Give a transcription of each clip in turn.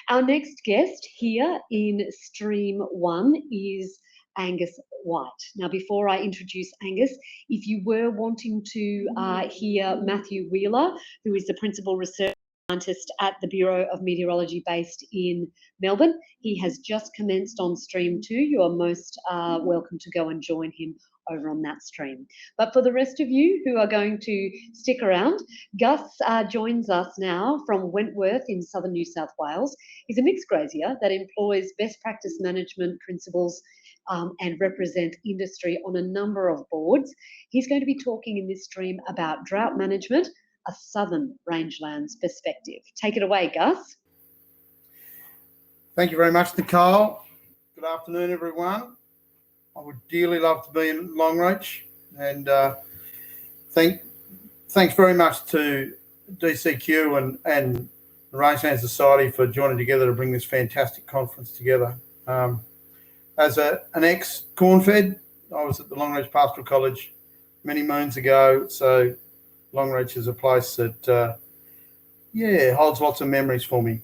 Our next guest here in Stream 1 is Angus Whyte. Now, before I introduce Angus, if you were wanting to hear Matthew Wheeler, who is the Principal Research Scientist at the Bureau of Meteorology based in Melbourne, he has just commenced on Stream 2. You are most welcome to go and join him over on that stream. But for the rest of you who are going to stick around, Gus joins us now from Wentworth in southern New South Wales. He's a mixed grazier that employs best practice management principles and represent industry on a number of boards. He's going to be talking in this stream about drought management, a southern rangelands perspective. Take it away, Gus. Thank you very much, Nicole. Good afternoon, everyone. I would dearly love to be in Longreach, and thanks very much to DCQ and the Rangeland Society for joining together to bring this fantastic conference together. As an ex-cornfed, I was at the Longreach Pastoral College many moons ago, so Longreach is a place that, holds lots of memories for me.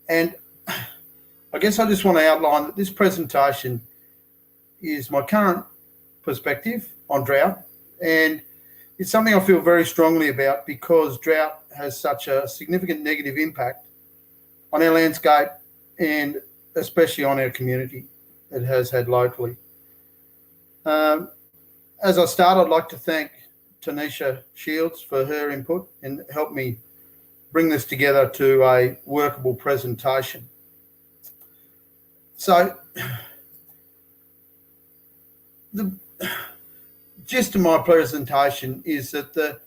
And I guess I just want to outline that this presentation is my current perspective on drought, and it's something I feel very strongly about because drought has such a significant negative impact on our landscape and especially on our community. It has had locally. As I start, I'd like to thank Tanisha Shields for her input and help me bring this together to a workable presentation. So the gist of my presentation is that the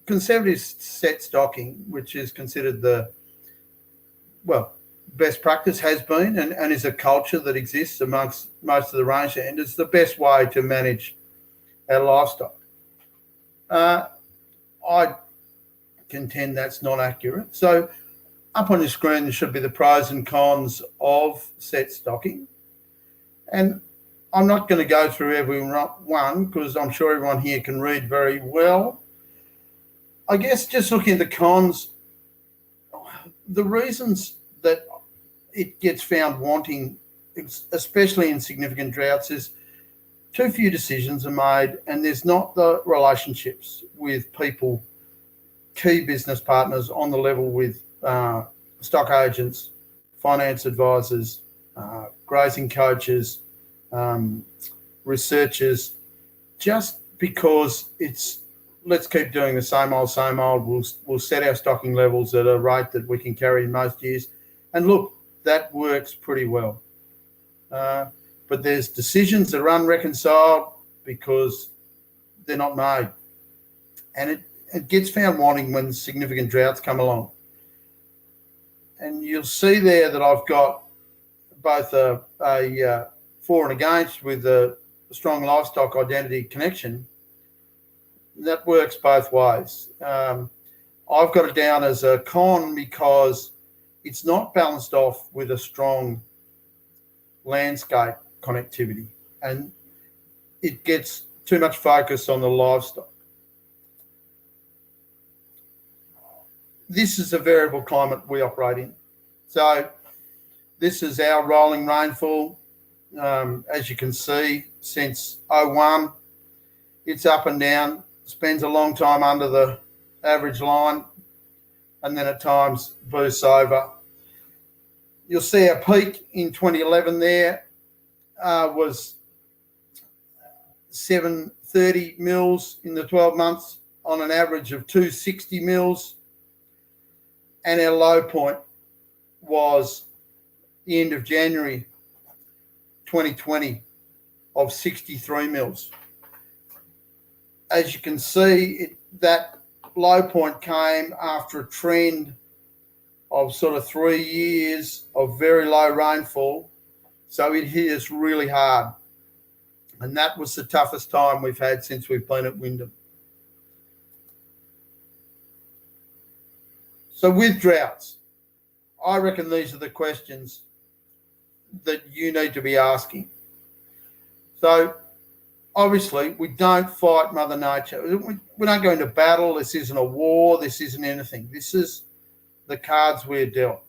conservative set stocking, which is considered the, best practice, has been and is a culture that exists amongst most of the rangeland, is the best way to manage our livestock. I contend that's not accurate. So up on your screen there should be the pros and cons of set stocking. And I'm not going to go through every one because I'm sure everyone here can read very well. I guess just looking at the cons, the reasons that it gets found wanting, especially in significant droughts, is too few decisions are made and there's not the relationships with people, key business partners on the level with stock agents, finance advisors, grazing coaches, researchers, just because it's let's keep doing the same old. We'll set our stocking levels at a rate that we can carry in most years, and look, that works pretty well. But there's decisions that are unreconciled because they're not made, and it gets found wanting when significant droughts come along. And you'll see there that I've got both a for and against with a strong livestock identity connection. That works both ways. I've got it down as a con because it's not balanced off with a strong landscape connectivity and it gets too much focus on the livestock. This is a variable climate we operate in. So this is our rolling rainfall. As you can see, since 01, it's up and down, spends a long time under the average line, and then at times boosts over. You'll see our peak in 2011 there was 730 mils in the 12 months on an average of 260 mils. And our low point was the end of January 2020 of 63 mils. As you can see, that low point came after a trend of sort of 3 years of very low rainfall. So it hit us really hard. And that was the toughest time we've had since we've been at Wyndham. So with droughts, I reckon these are the questions that you need to be asking. So obviously we don't fight Mother Nature. We don't go into battle. This isn't a war. This isn't anything. This is the cards we're dealt.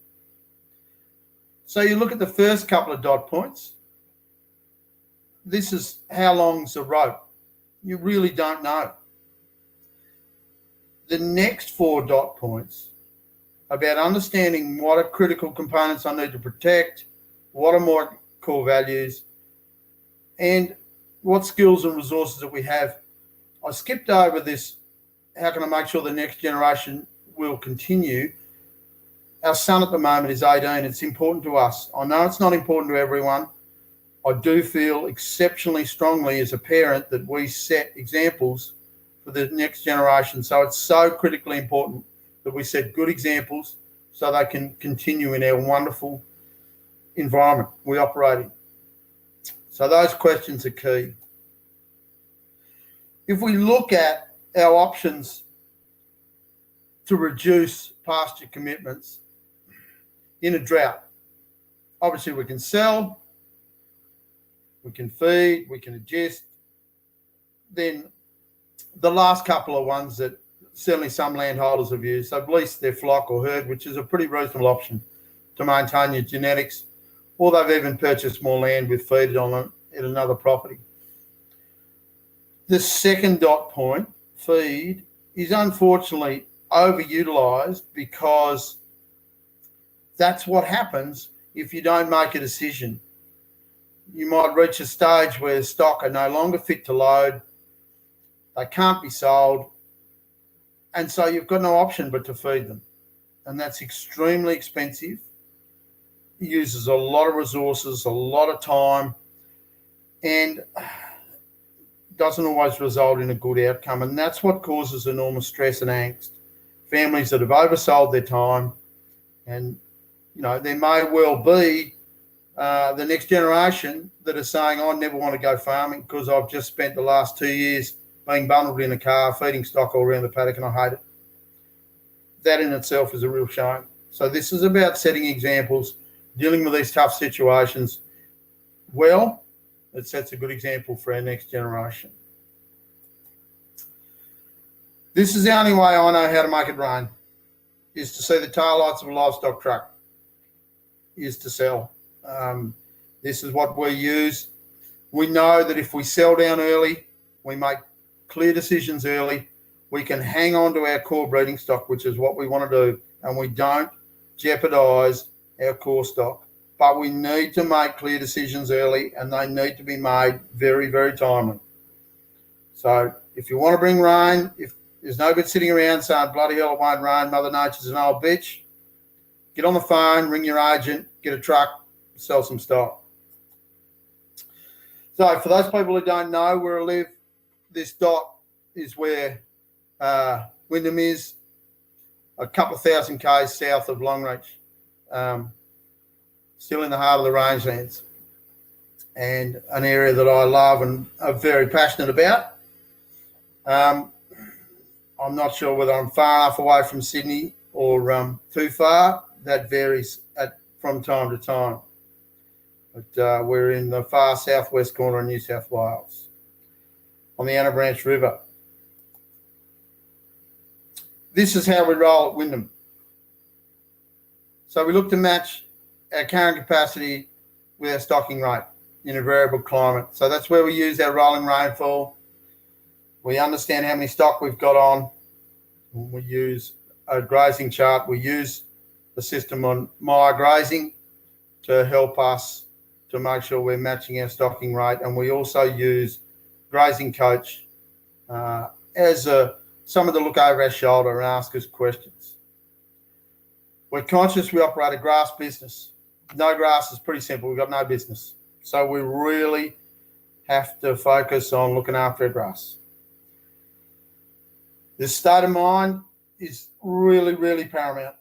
So you look at the first couple of dot points. This is how long's the rope. You really don't know. The next 4 dot points about understanding what are critical components I need to protect, what are my core values, and what skills and resources that we have. I skipped over this, how can I make sure the next generation will continue? Our son at the moment is 18. It's important to us. I know it's not important to everyone. I do feel exceptionally strongly as a parent that we set examples for the next generation. So it's so critically important that we set good examples so they can continue in our wonderful environment we operate in. So those questions are key. If we look at our options to reduce pasture commitments in a drought, obviously we can sell, we can feed, we can adjust. Then the last couple of ones that certainly some landholders have used, they've leased their flock or herd, which is a pretty reasonable option to maintain your genetics, or they've even purchased more land with feed on it in another property. The second dot point, feed, is unfortunately overutilised because that's what happens if you don't make a decision. You might reach a stage where stock are no longer fit to load, they can't be sold, and so you've got no option but to feed them. And that's extremely expensive. It uses a lot of resources, a lot of time, and doesn't always result in a good outcome. And that's what causes enormous stress and angst. Families that have oversold their time, and there may well be the next generation that are saying, I never want to go farming because I've just spent the last 2 years being bundled in a car, feeding stock all around the paddock, and I hate it. That in itself is a real shame. So this is about setting examples, dealing with these tough situations well. It sets a good example for our next generation. This is the only way I know how to make it rain, is to see the taillights of a livestock truck, is to sell. This is what we use. We know that if we sell down early, we make clear decisions early, we can hang on to our core breeding stock, which is what we want to do, and we don't jeopardise our core stock. But we need to make clear decisions early, and they need to be made very, very timely. So if you want to bring rain, if there's no good sitting around saying, bloody hell, it won't rain, Mother Nature's an old bitch, get on the phone, ring your agent, get a truck, sell some stock. So for those people who don't know where I live, this dot is where Wyndham is, a couple of thousand k's south of Longreach, still in the heart of the Rangelands, and an area that I love and am very passionate about. I'm not sure whether I'm far enough away from Sydney or too far. That varies from time to time. But we're in the far southwest corner of New South Wales, on the Anna Branch River. This is how we roll at Wyndham. So we look to match our current capacity with our stocking rate in a variable climate. So that's where we use our rolling rainfall. We understand how many stock we've got on. We use a grazing chart. We use the system on mire grazing to help us to make sure we're matching our stocking rate. And we also use Grazing Coach as someone to look over our shoulder and ask us questions. We're conscious we operate a grass business. No grass is pretty simple. We've got no business. So we really have to focus on looking after our grass. This state of mind is really, really paramount.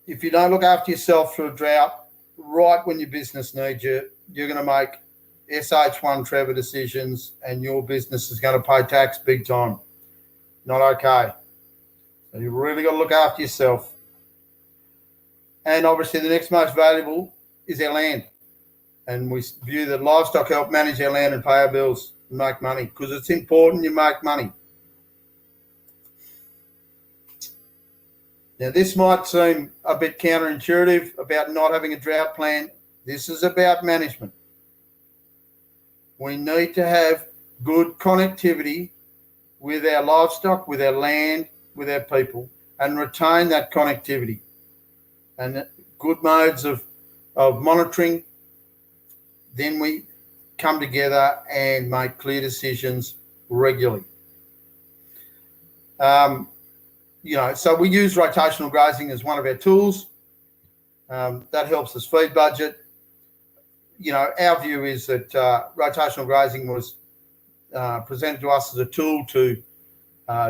If you don't look after yourself through a drought, right when your business needs you, you're going to make SH1 Trevor decisions and your business is going to pay tax big time. Not okay. So you've really got to look after yourself. And obviously the next most valuable is our land. And we view that livestock help manage our land and pay our bills and make money, because it's important you make money. Now, this might seem a bit counterintuitive about not having a drought plan. This is about management. We need to have good connectivity with our livestock, with our land, with our people, and retain that connectivity. And good modes of monitoring. Then we come together and make clear decisions regularly. So we use rotational grazing as one of our tools. That helps us feed budget. Our view is that rotational grazing was presented to us as a tool to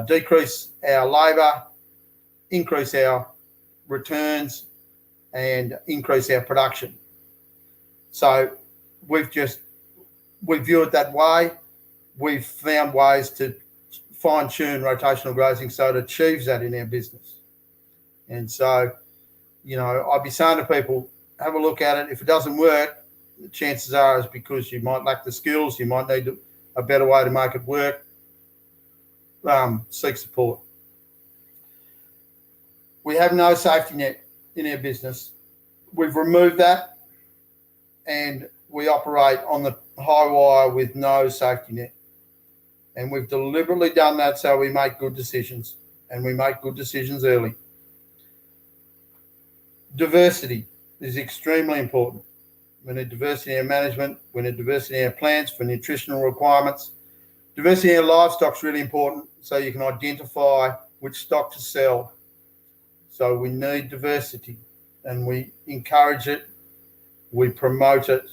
decrease our labour, increase our returns, and increase our production. So we view it that way. We've found ways to fine-tune rotational grazing so it achieves that in our business. And so, I'd be saying to people, have a look at it. If it doesn't work, the chances are is because you might lack the skills, you might need a better way to make it work. Seek support. We have no safety net in our business. We've removed that, and we operate on the high wire with no safety net. And we've deliberately done that so we make good decisions, and we make good decisions early. Diversity is extremely important. We need diversity in our management. We need diversity in our plants for nutritional requirements. Diversity in our livestock is really important so you can identify which stock to sell. So we need diversity, and we encourage it, we promote it,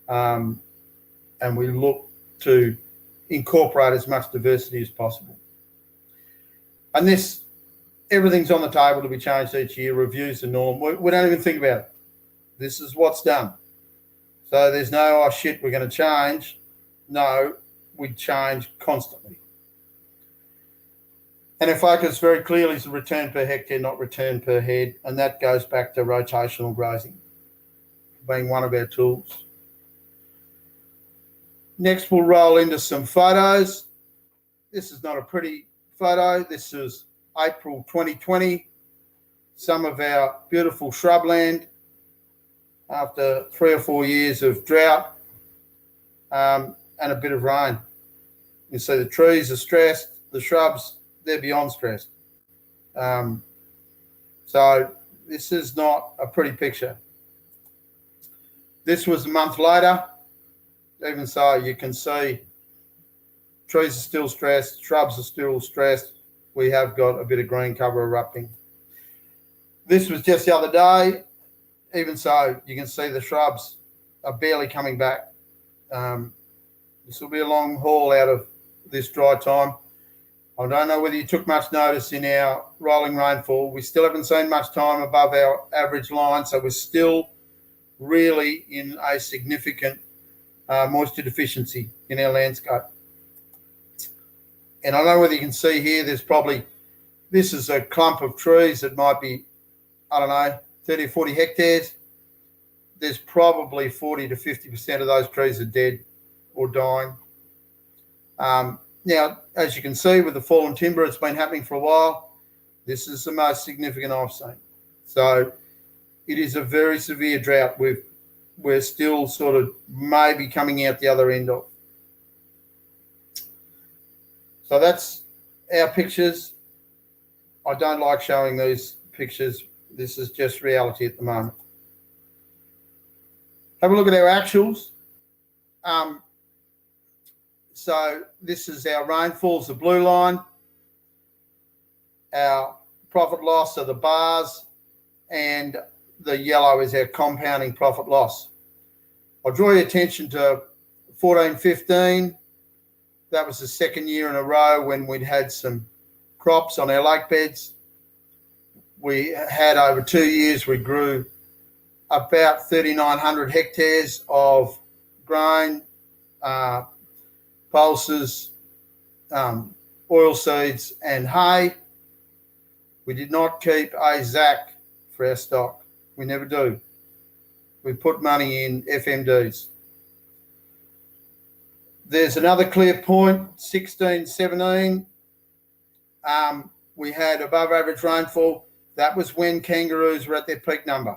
and we look to incorporate as much diversity as possible. And everything's on the table to be changed each year. Reviews the norm. We don't even think about it. This is what's done. So there's no, oh shit, we're going to change. No, we change constantly. And our focus very clearly is return per hectare, not return per head. And that goes back to rotational grazing being one of our tools. Next, we'll roll into some photos. This is not a pretty photo. This is April 2020. Some of our beautiful shrubland after 3 or 4 years of drought and a bit of rain. You see the trees are stressed, the shrubs, they're beyond stressed. So this is not a pretty picture. This was a month later. Even so, you can see trees are still stressed, shrubs are still stressed. We have got a bit of green cover erupting. This was just the other day. Even so, you can see the shrubs are barely coming back. This will be a long haul out of this dry time. I don't know whether you took much notice in our rolling rainfall. We still haven't seen much time above our average line, so we're still really in a significant moisture deficiency in our landscape. And I don't know whether you can see here, this is a clump of trees that might be, 30 or 40 hectares. There's probably 40 to 50% of those trees are dead or dying. Now, as you can see with the fallen timber, it's been happening for a while. This is the most significant I've seen. So it is a very severe drought we're still sort of maybe coming out the other end of. So that's our pictures. I don't like showing these pictures. This is just reality at the moment. Have a look at our actuals. So this is our rainfalls, the blue line. Our profit loss are the bars, and the yellow is our compounding profit loss. I'll draw your attention to 14-15. That was the second year in a row when we'd had some crops on our lake beds. We had over 2 years, we grew about 3,900 hectares of grain, pulses, oilseeds and hay. We did not keep a ZAC for our stock. We never do. We put money in FMDs. There's another clear point, 16, 17. We had above average rainfall. That was when kangaroos were at their peak number.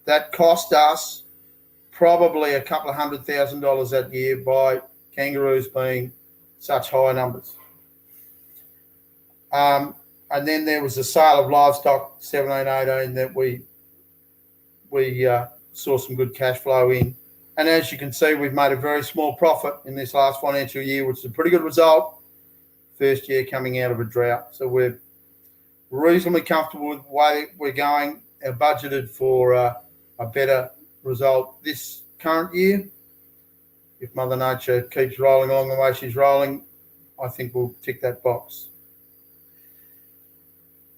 That cost us probably a couple of $100,000 that year by kangaroos being such high numbers. And then there was the sale of livestock 17, 18 that we saw some good cash flow in. And as you can see, we've made a very small profit in this last financial year, which is a pretty good result. First year coming out of a drought. So we're reasonably comfortable with the way we're going. Our budgeted for a better result this current year. If Mother Nature keeps rolling along the way she's rolling, I think we'll tick that box.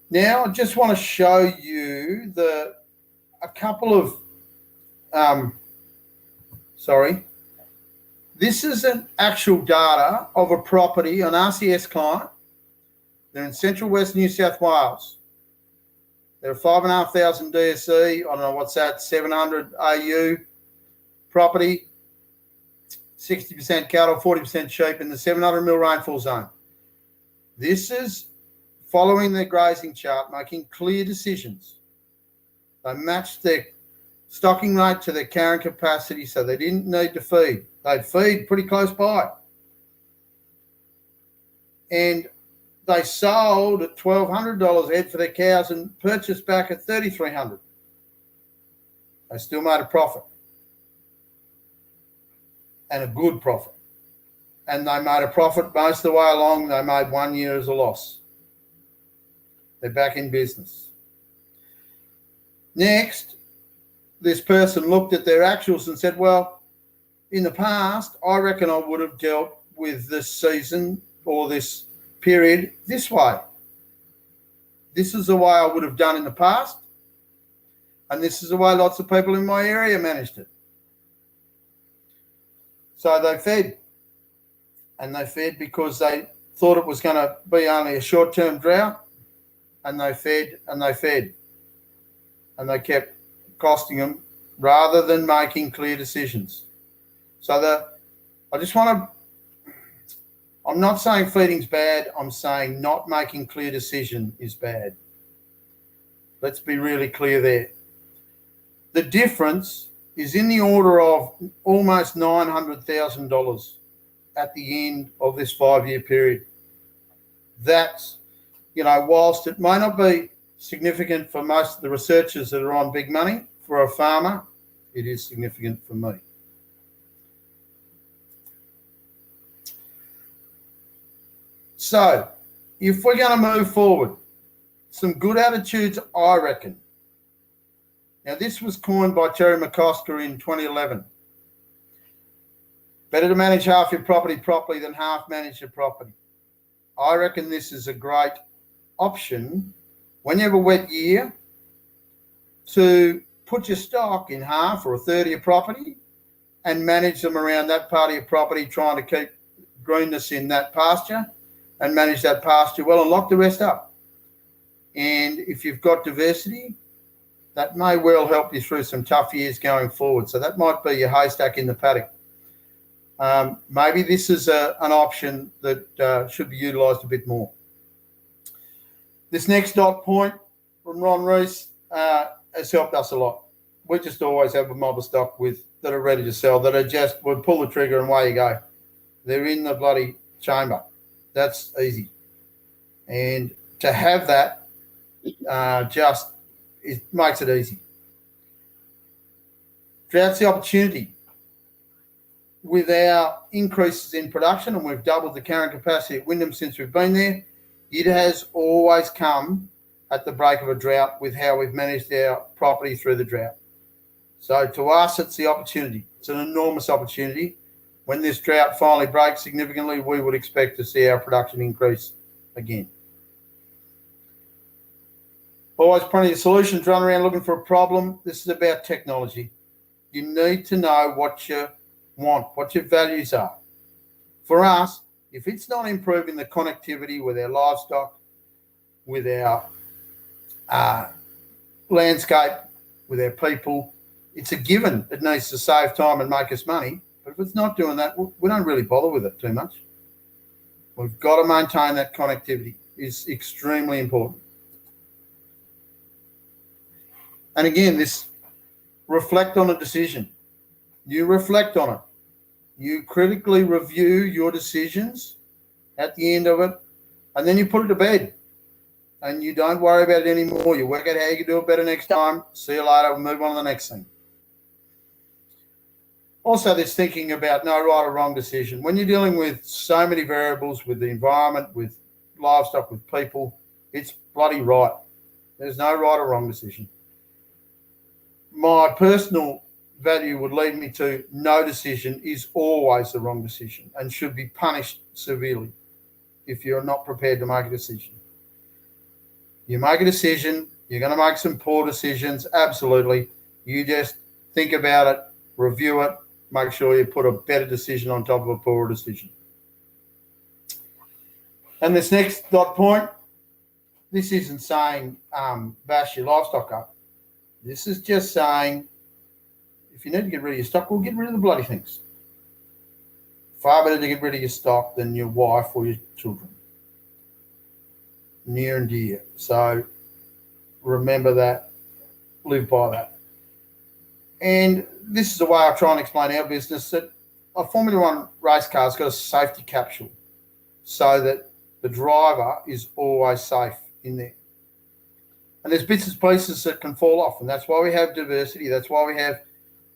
Now, I just want to show you a couple of, this is an actual data of a property, an RCS client. They're in central west New South Wales. They're a 5,500 DSE, I don't know what's that, 700 AU property, 60% cattle, 40% sheep in the 700 mil rainfall zone. This is following their grazing chart, making clear decisions. They matched their stocking rate to their carrying capacity, so they didn't need to feed. They'd feed pretty close by. And they sold at $1,200 a head for their cows and purchased back at $3,300. They still made a profit. And a good profit. And they made a profit most of the way along. They made 1 year as a loss. They're back in business. Next, this person looked at their actuals and said, well, in the past, I reckon I would have dealt with this season or this period this way. This is the way I would have done in the past. And this is the way lots of people in my area managed it. So they fed. And they fed because they thought it was going to be only a short-term drought. And they fed and they fed. And they kept costing them rather than making clear decisions. So I'm not saying feeding's bad. I'm saying not making clear decision is bad. Let's be really clear there. The difference is in the order of almost $900,000 at the end of this 5-year period. That's, whilst it may not be significant for most of the researchers that are on big money, for a farmer, it is significant for me. So, if we're going to move forward, some good attitudes, I reckon. Now, this was coined by Terry McCosker in 2011. Better to manage half your property properly than half manage your property. I reckon this is a great option when you have a wet year to put your stock in half or a third of your property and manage them around that part of your property, trying to keep greenness in that pasture and manage that pasture well and lock the rest up. And if you've got diversity, that may well help you through some tough years going forward. So that might be your haystack in the paddock. Maybe this is an option that should be utilised a bit more. This next dot point from Ron Rees has helped us a lot. We just always have a mob of stock that are ready to sell, that are just, we'll pull the trigger and away you go. They're in the bloody chamber. That's easy. And to have that it makes it easy. Drought's the opportunity. With our increases in production, and we've doubled the carrying capacity at Wyndham since we've been there, it has always come at the break of a drought with how we've managed our property through the drought. So to us, it's the opportunity. It's an enormous opportunity. When this drought finally breaks significantly, we would expect to see our production increase again. Always plenty of solutions run around looking for a problem. This is about technology. You need to know what you want, what your values are. For us, if it's not improving the connectivity with our livestock, with our landscape, with our people, it's a given. It needs to save time and make us money. But if it's not doing that, we don't really bother with it too much. We've got to maintain that connectivity. It's extremely important. And again, this reflect on a decision. You reflect on it. You critically review your decisions at the end of it, and then you put it to bed. And you don't worry about it anymore. You work out how you can do it better next time. See you later. We'll move on to the next thing. Also, this thinking about no right or wrong decision. When you're dealing with so many variables, with the environment, with livestock, with people, it's bloody right. There's no right or wrong decision. My personal value would lead me to no decision is always the wrong decision and should be punished severely if you're not prepared to make a decision. You make a decision, you're going to make some poor decisions, absolutely. You just think about it, review it, make sure you put a better decision on top of a poorer decision. And this next dot point, this isn't saying bash your livestock up. This is just saying if you need to get rid of your stock, well, get rid of the bloody things. Far better to get rid of your stock than your wife or your children. Near and dear. So remember that, live by that. And this is the way I try and explain our business, that a Formula One race car's got a safety capsule so that the driver is always safe in there. And there's bits and pieces that can fall off, and that's why we have diversity. That's why we have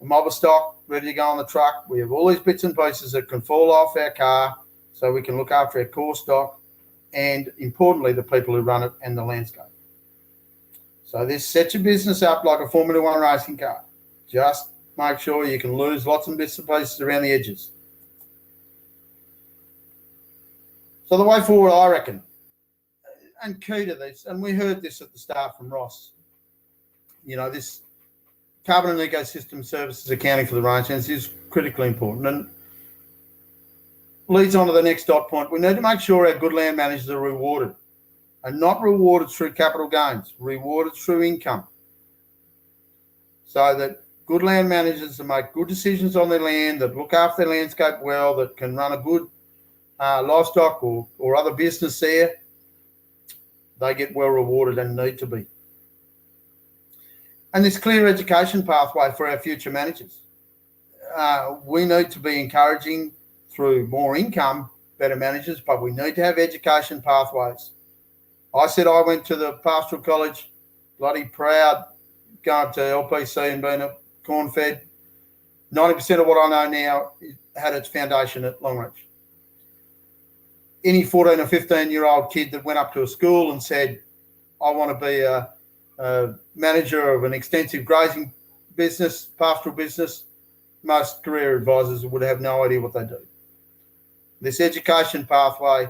a mob of stock ready to go on the truck. We have all these bits and pieces that can fall off our car so we can look after our core stock and, importantly, the people who run it and the landscape. So this sets your business up like a Formula One racing car. Just make sure you can lose lots of bits and pieces around the edges. So the way forward, I reckon, and key to this, and we heard this at the start from Ross, you know, this carbon and ecosystem services accounting for the rangelands is critically important and leads on to the next dot point. We need to make sure our good land managers are rewarded, and not rewarded through capital gains, rewarded through income. So that good land managers that make good decisions on their land, that look after their landscape well, that can run a good livestock or other business there, they get well rewarded and need to be. And this clear education pathway for our future managers. We need to be encouraging through more income, better managers, but we need to have education pathways. I said I went to the pastoral college, bloody proud, going to LPC and being a corn fed. 90% of what I know now had its foundation at Longreach. Any 14 or 15-year-old kid that went up to a school and said, I want to be a manager of an extensive grazing business, pastoral business, most career advisors would have no idea what they do. This education pathway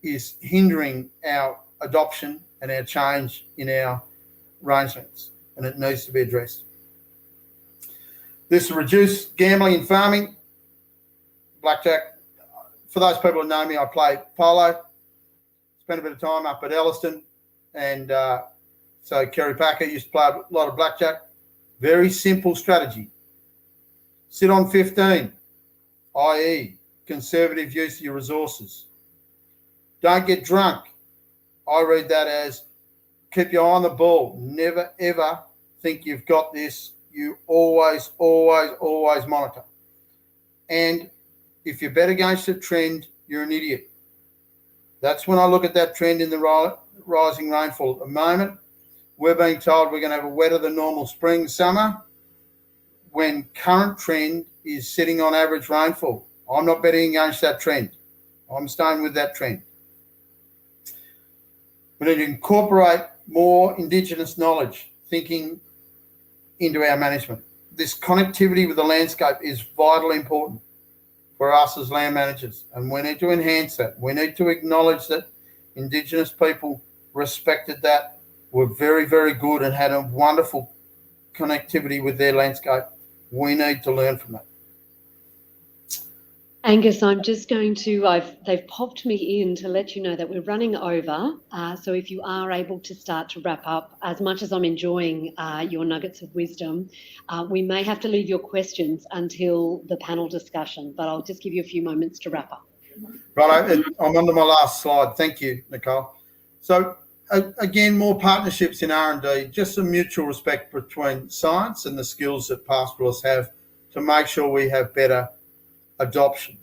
is hindering our adoption and our change in our rangelands, and it needs to be addressed. This will reduce gambling in farming, blackjack. For those people who know me, I play polo, spent a bit of time up at Elliston, and so Kerry Packer used to play a lot of blackjack. Very simple strategy. Sit on 15, i.e. conservative use of your resources. Don't get drunk. I read that as keep your eye on the ball. Never, ever think you've got this. You always, always, always monitor. And if you bet against a trend, you're an idiot. That's when I look at that trend in the rising rainfall. At the moment, we're being told we're going to have a wetter than normal spring, summer, when current trend is sitting on average rainfall. I'm not betting against that trend. I'm staying with that trend. We need to incorporate more Indigenous knowledge thinking into our management. This connectivity with the landscape is vitally important for us as land managers, and we need to enhance that. We need to acknowledge that Indigenous people respected that, were very, very good and had a wonderful connectivity with their landscape. We need to learn from that. Angus, I'm just going to, they've popped me in to let you know that we're running over. So if you are able to start to wrap up, as much as I'm enjoying your nuggets of wisdom, we may have to leave your questions until the panel discussion, but I'll just give you a few moments to wrap up. Right, I'm on to my last slide. Thank you, Nicole. So again, more partnerships in R&D, just some mutual respect between science and the skills that pastoralists have to make sure we have better adoption.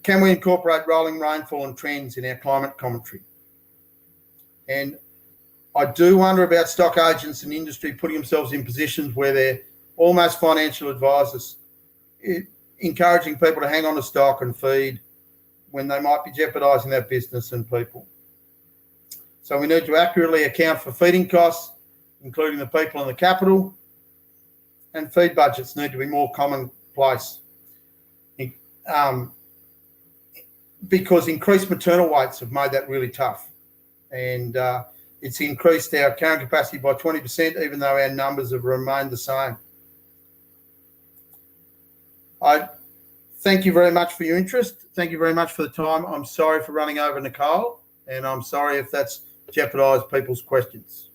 Can we incorporate rolling rainfall and trends in our climate commentary? And I do wonder about stock agents and industry putting themselves in positions where they're almost financial advisors, encouraging people to hang on to stock and feed when they might be jeopardising their business and people. So we need to accurately account for feeding costs, including the people and the capital, and feed budgets need to be more commonplace. Because increased maternal weights have made that really tough. And it's increased our carrying capacity by 20%, even though our numbers have remained the same. I thank you very much for your interest. Thank you very much for the time. I'm sorry for running over Nicole, and I'm sorry if that's jeopardised people's questions.